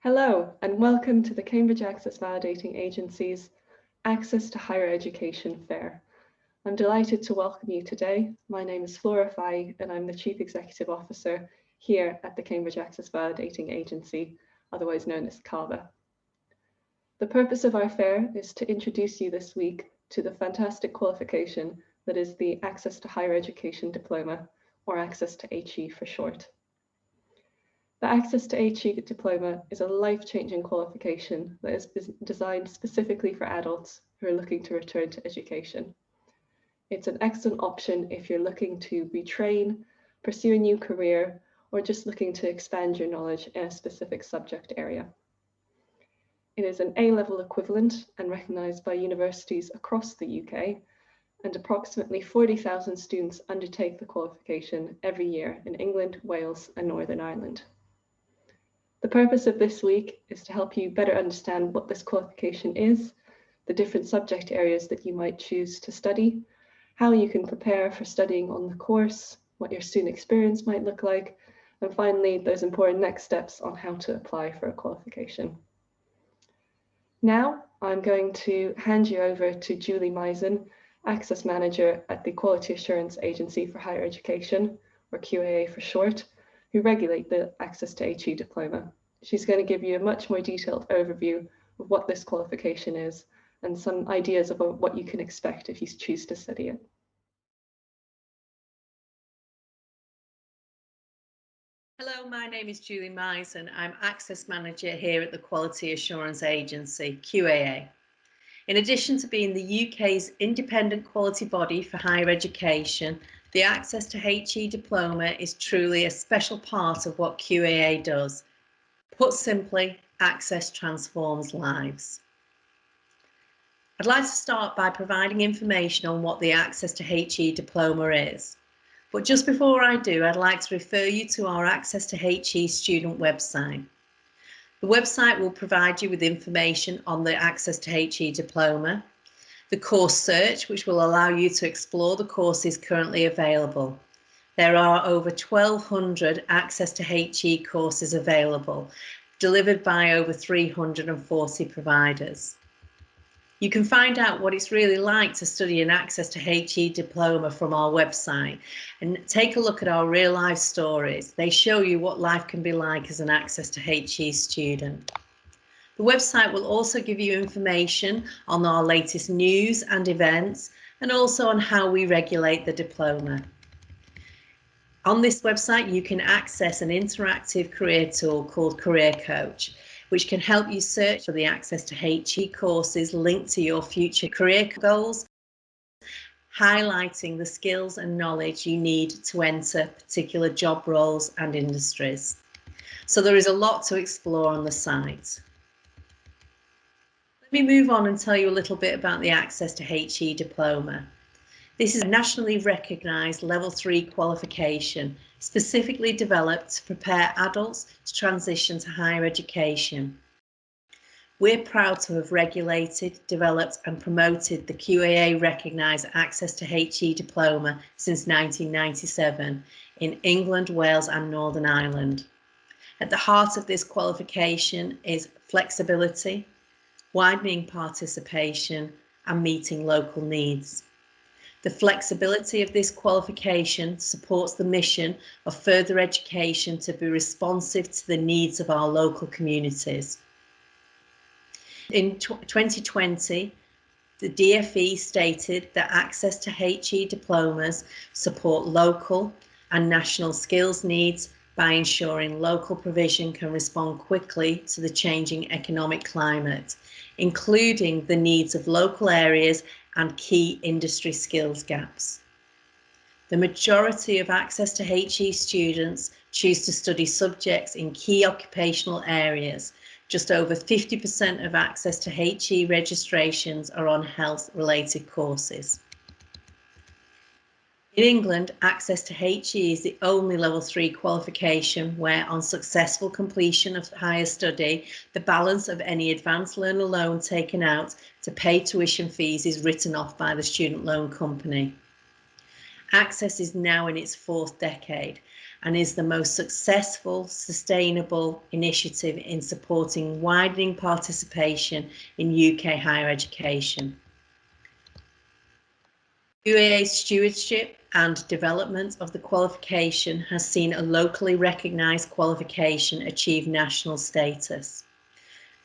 Hello, and welcome to the Cambridge Access Validating Agency's Access to Higher Education Fair. I'm delighted to welcome you today. My name is Flóra Raffai, and I'm the Chief Executive Officer here at the Cambridge Access Validating Agency, otherwise known as CAVA. The purpose of our fair is to introduce you this week to the fantastic qualification that is the Access to Higher Education Diploma, or Access to HE for short. The Access to HE Diploma is a life-changing qualification that is designed specifically for adults who are looking to return to education. It's an excellent option if you're looking to retrain, pursue a new career, or just looking to expand your knowledge in a specific subject area. It is an A-level equivalent and recognised by universities across the UK, and approximately 40,000 students undertake the qualification every year in England, Wales, and Northern Ireland. The purpose of this week is to help you better understand what this qualification is, the different subject areas that you might choose to study, how you can prepare for studying on the course, what your student experience might look like, and finally, those important next steps on how to apply for a qualification. Now, I'm going to hand you over to Julie Mizon, Access Manager at the Quality Assurance Agency for Higher Education, or QAA for short, who regulate the Access to HE Diploma. She's going to give you a much more detailed overview of what this qualification is and some ideas about what you can expect if you choose to study it. Hello, my name is Julie Mizon. I'm Access Manager here at the Quality Assurance Agency, QAA. In addition to being the UK's independent quality body for higher education, the Access to HE Diploma is truly a special part of what QAA does. Put simply, access transforms lives. I'd like to start by providing information on what the Access to HE Diploma is. But just before I do, I'd like to refer you to our Access to HE student website. The website will provide you with information on the Access to HE Diploma, the course search, which will allow you to explore the courses currently available. There are over 1,200 Access to HE courses available, delivered by over 340 providers. You can find out what it's really like to study an Access to HE Diploma from our website and take a look at our real life stories. They show you what life can be like as an Access to HE student. The website will also give you information on our latest news and events, and also on how we regulate the diploma. On this website, you can access an interactive career tool called Career Coach, which can help you search for the Access to HE courses linked to your future career goals, highlighting the skills and knowledge you need to enter particular job roles and industries. So there is a lot to explore on the site. Let me move on and tell you a little bit about the Access to HE Diploma. This is a nationally recognised Level 3 qualification, specifically developed to prepare adults to transition to higher education. We're proud to have regulated, developed and promoted the QAA recognised Access to HE Diploma since 1997 in England, Wales and Northern Ireland. At the heart of this qualification is flexibility, widening participation and meeting local needs. The flexibility of this qualification supports the mission of further education to be responsive to the needs of our local communities. In 2020, the DfE stated that Access to HE diplomas support local and national skills needs by ensuring local provision can respond quickly to the changing economic climate, including the needs of local areas and key industry skills gaps. The majority of Access to HE students choose to study subjects in key occupational areas. Just over 50% of Access to HE registrations are on health-related courses. In England, Access to HE is the only Level 3 qualification where, on successful completion of higher study, the balance of any advanced learner loan taken out to pay tuition fees is written off by the student loan company. Access is now in its 4th decade and is the most successful, sustainable initiative in supporting widening participation in UK higher education. QAA's stewardship and development of the qualification has seen a locally recognised qualification achieve national status.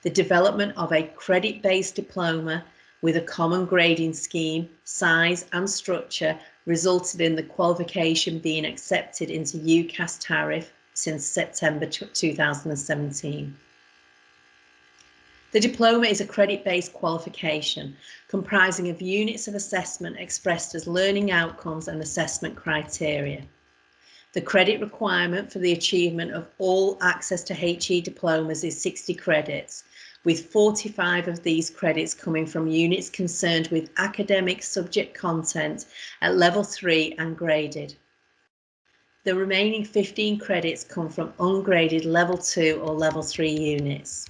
The development of a credit-based diploma with a common grading scheme, size and structure resulted in the qualification being accepted into UCAS tariff since September 2017. The diploma is a credit-based qualification comprising of units of assessment expressed as learning outcomes and assessment criteria. The credit requirement for the achievement of all access to HE diplomas is 60 credits, with 45 of these credits coming from units concerned with academic subject content at level 3 and graded. The remaining 15 credits come from ungraded level 2 or level 3 units.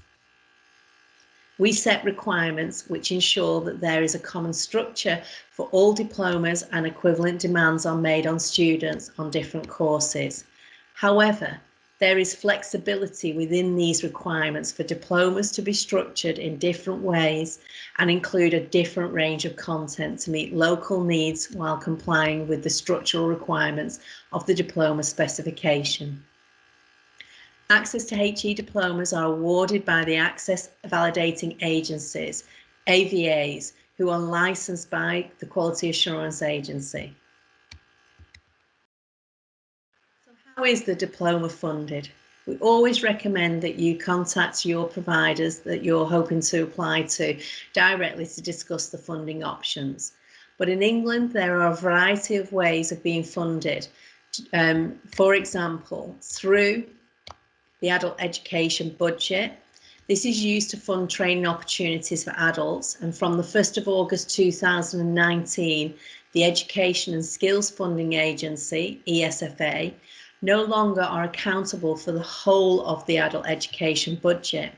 We set requirements which ensure that there is a common structure for all diplomas and equivalent demands are made on students on different courses. However, there is flexibility within these requirements for diplomas to be structured in different ways and include a different range of content to meet local needs while complying with the structural requirements of the diploma specification. Access to HE diplomas are awarded by the Access Validating Agencies, AVAs, who are licensed by the Quality Assurance Agency. So how is the diploma funded? We always recommend that you contact your providers that you're hoping to apply to directly to discuss the funding options. But in England, there are a variety of ways of being funded. For example, through the adult education budget. This is used to fund training opportunities for adults, and from the 1st of August 2019, the Education and Skills Funding Agency, ESFA, no longer are accountable for the whole of the adult education budget.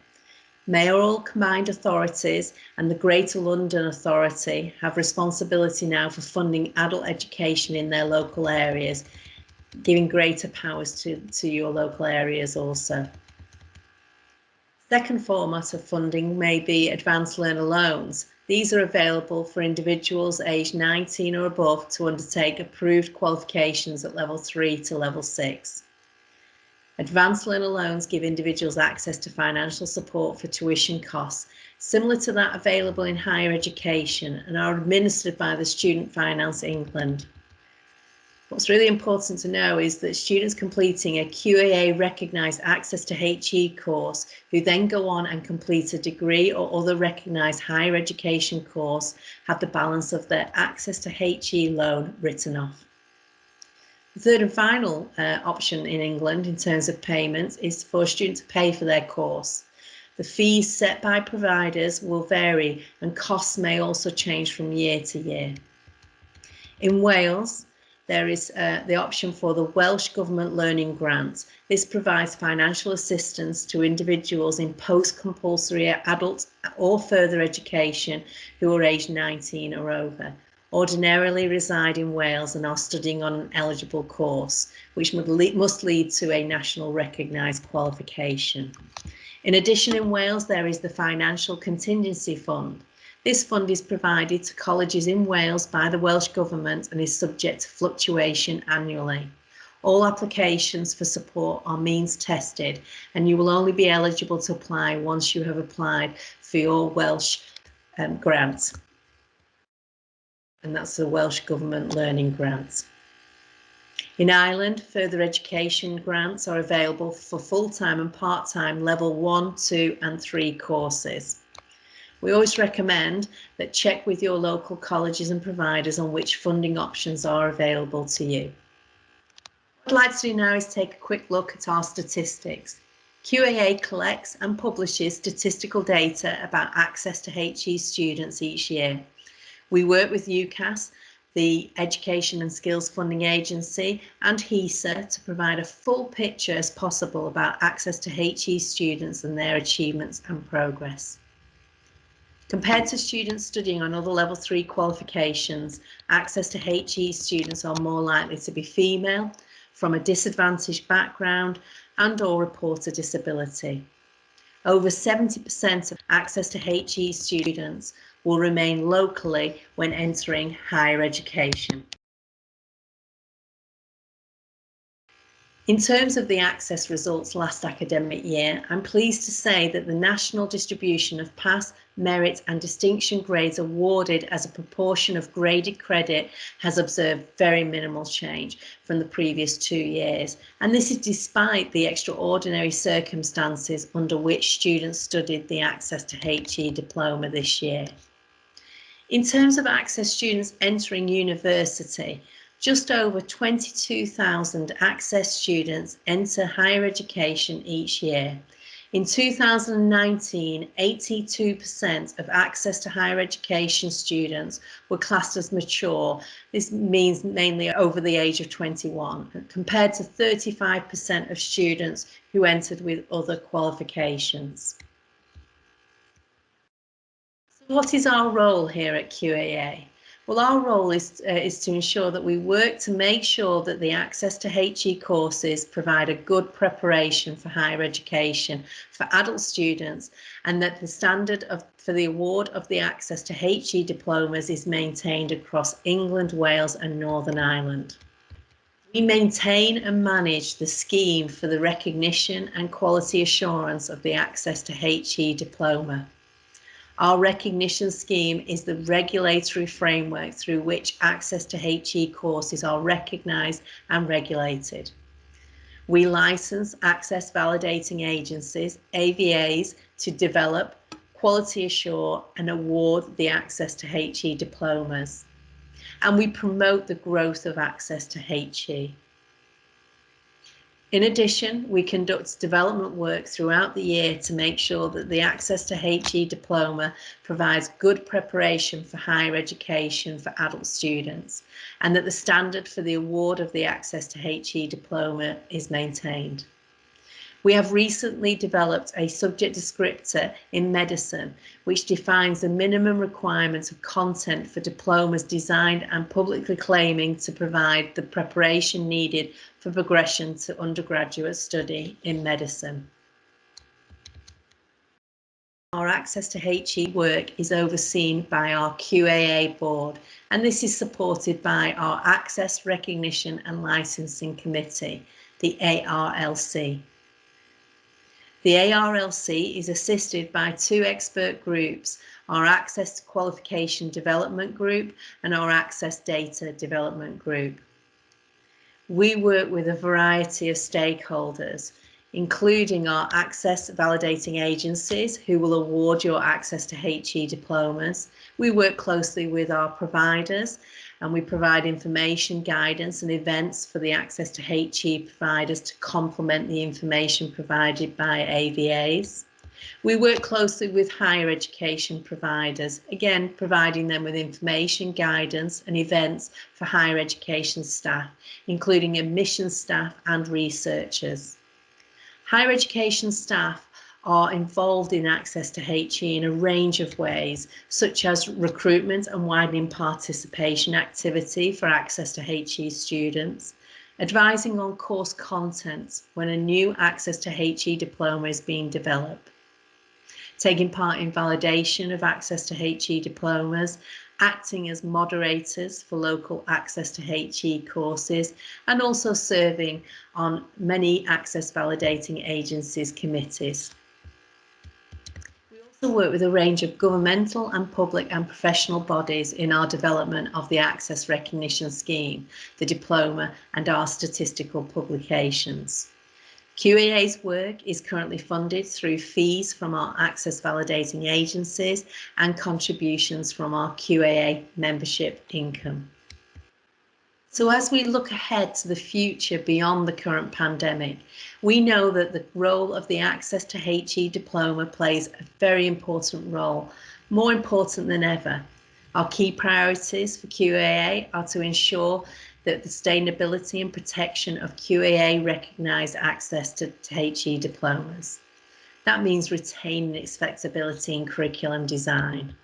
Mayoral combined authorities and the Greater London Authority have responsibility now for funding adult education in their local areas, giving greater powers to your local areas also. Second format of funding may be advanced learner loans. These are available for individuals aged 19 or above to undertake approved qualifications at level 3 to level 6. Advanced learner loans give individuals access to financial support for tuition costs, similar to that available in higher education, and are administered by the Student Finance England. What's really important to know is that students completing a QAA recognised access to HE course who then go on and complete a degree or other recognised higher education course have the balance of their access to HE loan written off. The third and final option in England in terms of payments is for a student to pay for their course. The fees set by providers will vary and costs may also change from year to year. In Wales, there is the option for the Welsh Government Learning Grant. This provides financial assistance to individuals in post-compulsory adult or further education who are aged 19 or over, ordinarily reside in Wales and are studying on an eligible course, which must lead to a national recognised qualification. In addition, in Wales, there is the Financial Contingency Fund. This fund is provided to colleges in Wales by the Welsh Government and is subject to fluctuation annually. All applications for support are means tested, and you will only be eligible to apply once you have applied for your Welsh grant. And that's the Welsh Government Learning Grant. In Ireland, further education grants are available for full-time and part-time level 1, 2 and 3 courses. We always recommend that check with your local colleges and providers on which funding options are available to you. What I'd like to do now is take a quick look at our statistics. QAA collects and publishes statistical data about access to HE students each year. We work with UCAS, the Education and Skills Funding Agency, and HESA to provide a full picture as possible about access to HE students and their achievements and progress. Compared to students studying on other level 3 qualifications, access to HE students are more likely to be female, from a disadvantaged background and/or report a disability. Over 70% of access to HE students will remain locally when entering higher education. In terms of the access results last academic year, I'm pleased to say that the national distribution of pass, merit and distinction grades awarded as a proportion of graded credit has observed very minimal change from the previous 2 years, and this is despite the extraordinary circumstances under which students studied the Access to HE diploma this year. In terms of access students entering university, just over 22,000 access students enter higher education each year. In 2019, 82% of access to higher education students were classed as mature. This means mainly over the age of 21, compared to 35% of students who entered with other qualifications. So what is our role here at QAA? Well, our role is to ensure that we work to make sure that the access to HE courses provide a good preparation for higher education for adult students, and that the standard for the award of the access to HE diplomas is maintained across England, Wales and Northern Ireland. We maintain and manage the scheme for the recognition and quality assurance of the access to HE diploma. Our recognition scheme is the regulatory framework through which access to HE courses are recognised and regulated. We license access validating agencies, AVAs, to develop, quality assure and award the access to HE diplomas. And we promote the growth of access to HE. In addition, we conduct development work throughout the year to make sure that the access to HE diploma provides good preparation for higher education for adult students, and that the standard for the award of the access to HE diploma is maintained. We have recently developed a subject descriptor in medicine, which defines the minimum requirements of content for diplomas designed and publicly claiming to provide the preparation needed for progression to undergraduate study in medicine. Our access to HE work is overseen by our QAA board, and this is supported by our Access Recognition and Licensing Committee, the ARLC. The ARLC is assisted by 2 expert groups, our Access to Qualification Development Group and our Access Data Development Group. We work with a variety of stakeholders, including our access validating agencies who will award your access to HE diplomas. We work closely with our providers, and we provide information, guidance and events for the access to HE providers to complement the information provided by AVAs. We work closely with higher education providers, again providing them with information, guidance and events for higher education staff, including admissions staff and researchers. Higher education staff are involved in access to HE in a range of ways, such as recruitment and widening participation activity for access to HE students, advising on course content when a new access to HE diploma is being developed, taking part in validation of access to HE diplomas, acting as moderators for local access to HE courses, and also serving on many access validating agencies committees. We also work with a range of governmental and public and professional bodies in our development of the Access Recognition Scheme, the diploma and our statistical publications. QAA's work is currently funded through fees from our access validating agencies and contributions from our QAA membership income. So as we look ahead to the future beyond the current pandemic, we know that the role of the access to HE diploma plays a very important role, more important than ever. Our key priorities for QAA are to ensure that the sustainability and protection of QAA recognised access to HE diplomas. That means retaining its flexibility in curriculum design.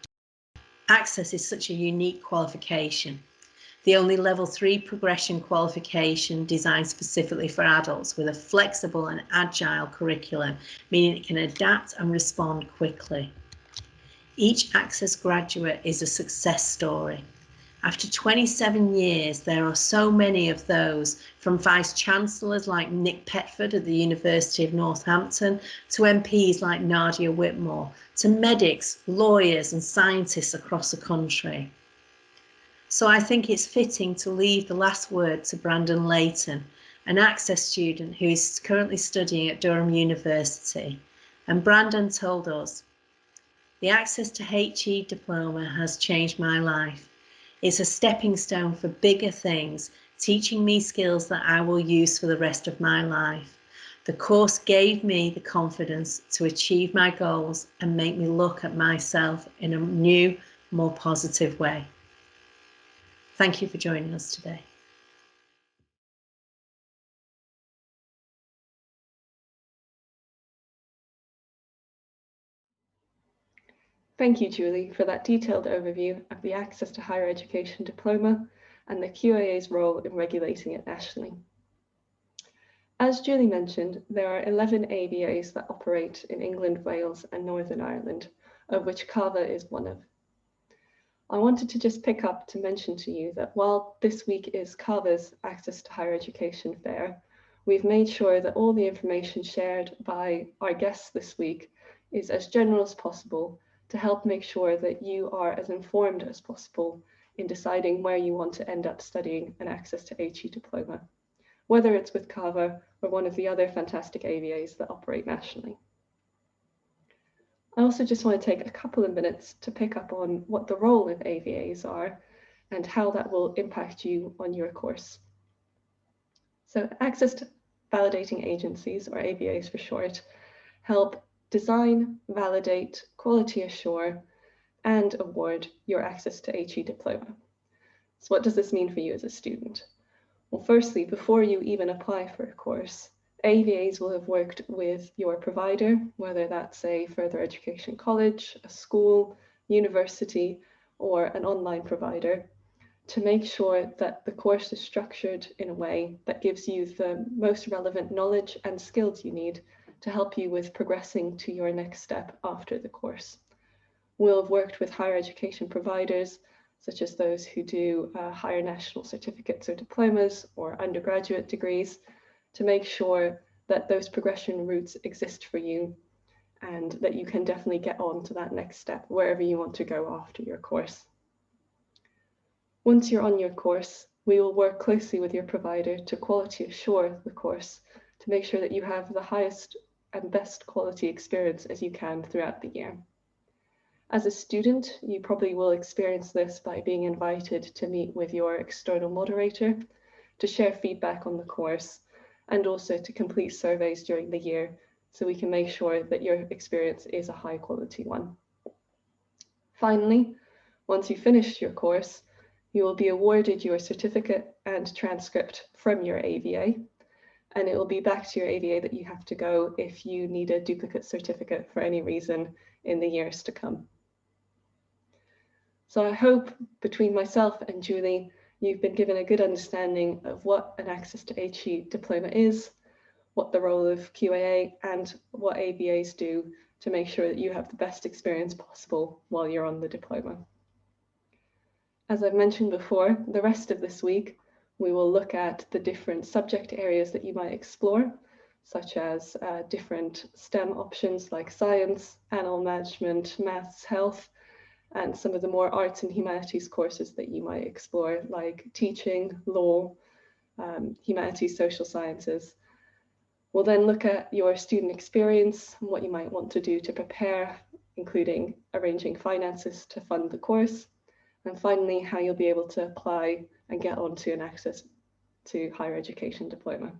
Access is such a unique qualification. The only level 3 progression qualification designed specifically for adults with a flexible and agile curriculum, meaning it can adapt and respond quickly. Each Access graduate is a success story. After 27 years, there are so many of those, from Vice-Chancellors like Nick Petford at the University of Northampton, to MPs like Nadia Whitmore, to medics, lawyers and scientists across the country. So I think it's fitting to leave the last word to Brandon Layton, an Access student who is currently studying at Durham University. And Brandon told us, "The Access to HE Diploma has changed my life. It's a stepping stone for bigger things, teaching me skills that I will use for the rest of my life. The course gave me the confidence to achieve my goals and make me look at myself in a new, more positive way." Thank you for joining us today. Thank you, Julie, for that detailed overview of the Access to Higher Education Diploma and the QAA's role in regulating it nationally. As Julie mentioned, there are 11 ABAs that operate in England, Wales and Northern Ireland, of which CAVA is one of. I wanted to just pick up to mention to you that while this week is CAVA's Access to Higher Education Fair, we've made sure that all the information shared by our guests this week is as general as possible to help make sure that you are as informed as possible in deciding where you want to end up studying an Access to HE Diploma, whether it's with CAVA or one of the other fantastic ABAs that operate nationally. I also just want to take a couple of minutes to pick up on what the role of ABAs are and how that will impact you on your course. So Access to Validating Agencies, or ABAs for short, help design, validate, quality assure, and award your Access to HE Diploma. So what does this mean for you as a student? Well, firstly, before you even apply for a course, ABAs will have worked with your provider, whether that's a further education college, a school, university, or an online provider, to make sure that the course is structured in a way that gives you the most relevant knowledge and skills you need to help you with progressing to your next step after the course. We'll have worked with higher education providers, such as those who do higher national certificates or diplomas or undergraduate degrees, to make sure that those progression routes exist for you and that you can definitely get on to that next step wherever you want to go after your course. Once you're on your course, we will work closely with your provider to quality assure the course to make sure that you have the highest and best quality experience as you can throughout the year. As a student, you probably will experience this by being invited to meet with your external moderator, to share feedback on the course, and also to complete surveys during the year so we can make sure that your experience is a high quality one. Finally, once you finish your course, you will be awarded your certificate and transcript from your ABA, and it will be back to your ABA that you have to go if you need a duplicate certificate for any reason in the years to come. So I hope between myself and Julie, you've been given a good understanding of what an Access to HE Diploma is, what the role of QAA and what ABAs do to make sure that you have the best experience possible while you're on the diploma. As I've mentioned before, the rest of this week, we will look at the different subject areas that you might explore, such as different STEM options like science, animal management, maths, health, and some of the more arts and humanities courses that you might explore, like teaching, law, humanities, social sciences. We'll then look at your student experience and what you might want to do to prepare, including arranging finances to fund the course, and finally, how you'll be able to apply and get onto an Access to Higher Education Diploma.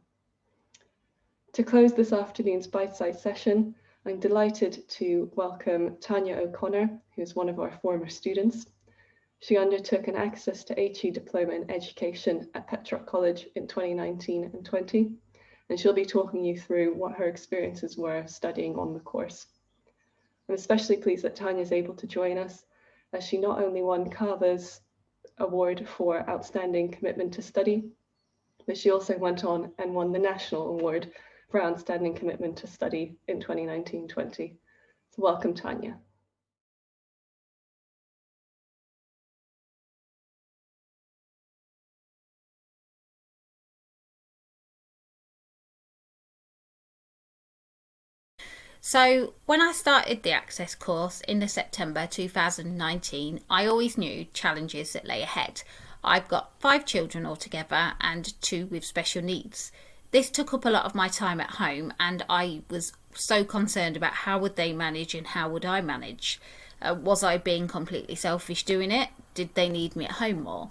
To close this afternoon's bite-sized session, I'm delighted to welcome Tanya O'Connor, who's one of our former students. She undertook an Access to HE Diploma in Education at Petrock College in 2019 and 20, and she'll be talking you through what her experiences were studying on the course. I'm especially pleased that Tanya is able to join us, as she not only won CAVA's award for outstanding commitment to study, but she also went on and won the National Award for outstanding commitment to study in 2019-20. So welcome, Tanya. So when I started the Access course in the September 2019, I always knew challenges that lay ahead. I've got 5 children altogether and 2 with special needs. This took up a lot of my time at home, and I was so concerned about how would they manage and how would I manage. Was I being completely selfish doing it? Did they need me at home more?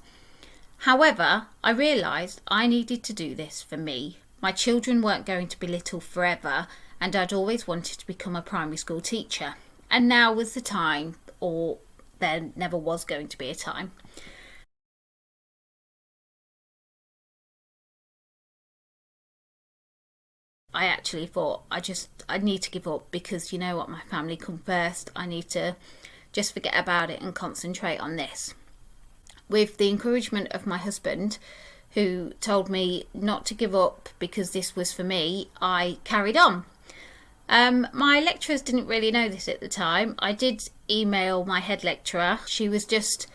However, I realised I needed to do this for me. My children weren't going to be little forever, and I'd always wanted to become a primary school teacher. And now was the time, or there never was going to be a time. I actually thought I need to give up, because you know what, my family come first. I need to just forget about it and concentrate on this. With the encouragement of my husband, who told me not to give up because this was for me, I carried on. My lecturers didn't really know this at the time. I did email my head lecturer. She was just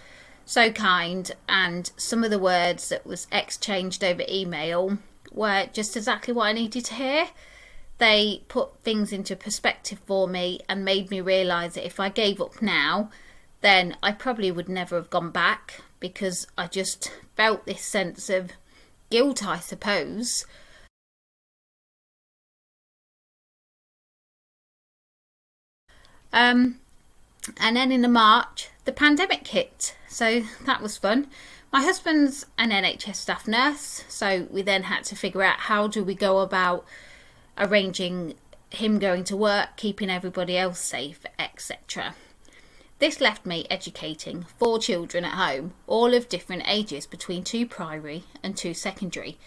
so kind, and some of the words that was exchanged over email were just exactly what I needed to hear. They put things into perspective for me and made me realise that if I gave up now, then I probably would never have gone back, because I just felt this sense of guilt, I suppose. And then in the March, the pandemic hit, so that was fun. My husband's an NHS staff nurse, so we then had to figure out how do we go about arranging him going to work, keeping everybody else safe, etc. This left me educating 4 children at home, all of different ages, between 2 primary and 2 secondary.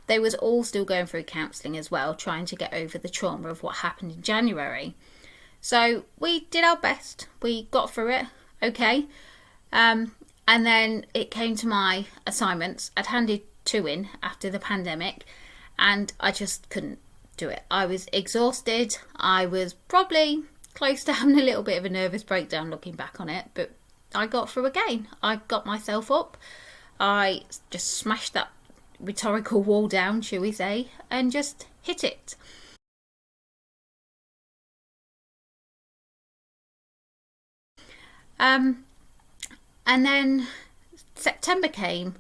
They was all still going through counselling as well, trying to get over the trauma of what happened in January. So we did our best. We got through it, okay. And then it came to my assignments. I'd handed 2 in after the pandemic, and I just couldn't do it. I was exhausted. I was probably close to having a little bit of a nervous breakdown looking back on it, but I got through again. I got myself up. I just smashed that rhetorical wall down, shall we say, and just hit it. And then September came.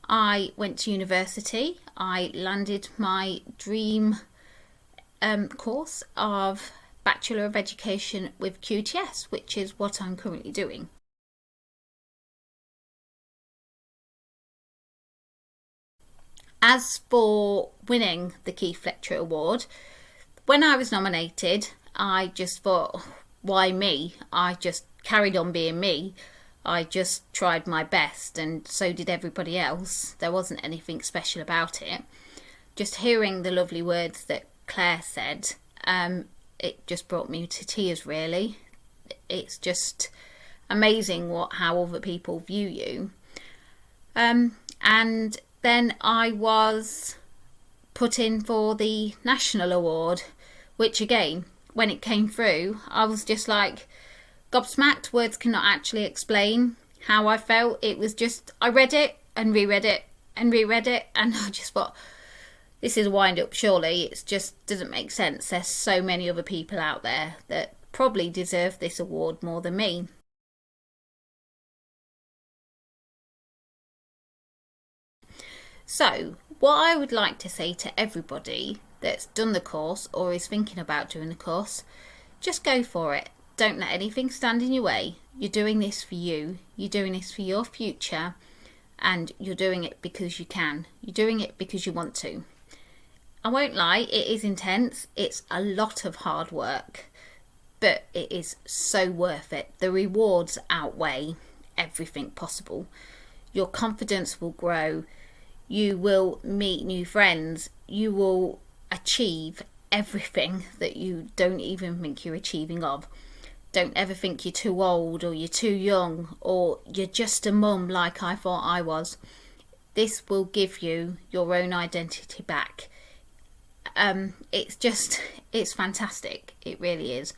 I went to university. I landed my dream course of Bachelor of Education with QTS, which is what I'm currently doing. As for winning the Keith Fletcher Award, when I was nominated, I just thought, why me? I just carried on being me. I just tried my best, and so did everybody else. There wasn't anything special about it. Just hearing the lovely words that Claire said, it just brought me to tears, really. It's just amazing how other people view you. And then I was put in for the National Award, which again, when it came through, I was just like gobsmacked. Words cannot actually explain how I felt. It was just, I read it and reread it and reread it, and I just thought, this is a wind-up, surely. It just doesn't make sense. There's so many other people out there that probably deserve this award more than me. So, what I would like to say to everybody that's done the course or is thinking about doing the course, just go for it. Don't let anything stand in your way. You're doing this for you. You're doing this for your future, and you're doing it because you can. You're doing it because you want to. I won't lie, it is intense. It's a lot of hard work, but it is so worth it. The rewards outweigh everything possible. Your confidence will grow. You will meet new friends. You will achieve everything that you don't even think you're achieving of. Don't ever think you're too old or you're too young or you're just a mum like I thought I was. This will give you your own identity back. It's fantastic. It really is.